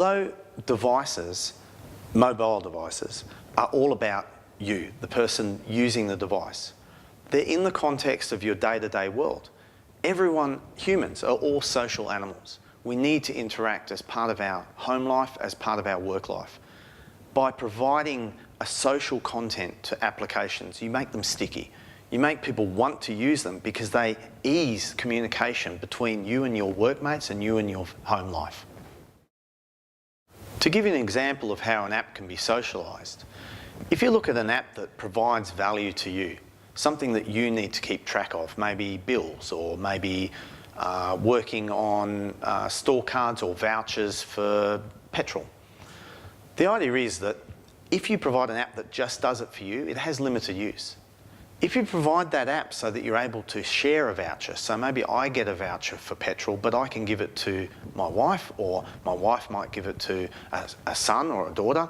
although devices, mobile devices, are all about you, the person using the device, they're in the context of your day-to-day world. Everyone, humans, are all social animals. We need to interact as part of our home life, as part of our work life. By providing a social content to applications, you make them sticky. You make people want to use them because they ease communication between you and your workmates and you and your home life. To give you an example of how an app can be socialised, if you look at an app that provides value to you, something that you need to keep track of, maybe bills or maybe working on store cards or vouchers for petrol. The idea is that if you provide an app that just does it for you, it has limited use. If you provide that app so that you're able to share a voucher, so maybe I get a voucher for petrol, but I can give it to my wife, or my wife might give it to a son or a daughter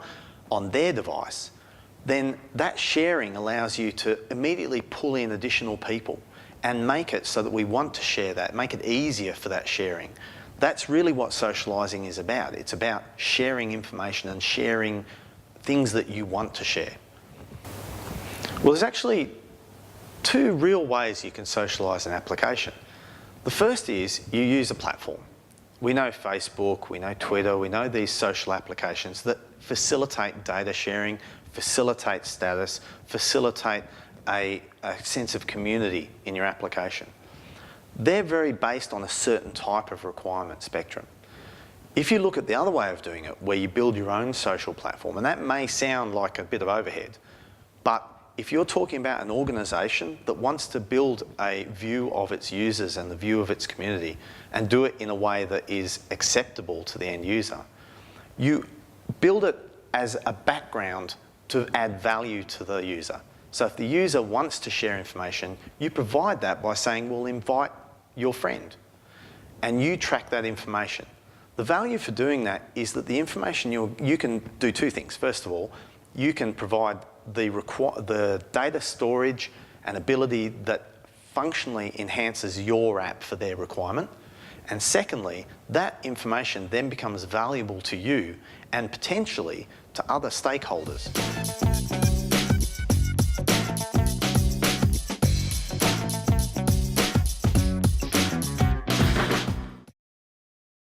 on their device, then that sharing allows you to immediately pull in additional people and make it so that we want to share that, make it easier for that sharing. That's really what socialising is about. It's about sharing information and sharing things that you want to share. Well, there's actually two real ways you can socialise an application. The first is you use a platform. We know Facebook, we know Twitter, we know these social applications that facilitate data sharing, facilitate status, facilitate a sense of community in your application. They're very based on a certain type of requirement spectrum. If you look at the other way of doing it, where you build your own social platform, and that may sound like a bit of overhead, but if you're talking about an organisation that wants to build a view of its users and the view of its community and do it in a way that is acceptable to the end user, you build it as a background to add value to the user. So if the user wants to share information, you provide that by saying, well, invite your friend, and you track that information. The value for doing that is that the information you can do two things. First of all, you can provide the data storage and ability that functionally enhances your app for their requirement. And secondly, that information then becomes valuable to you and potentially to other stakeholders.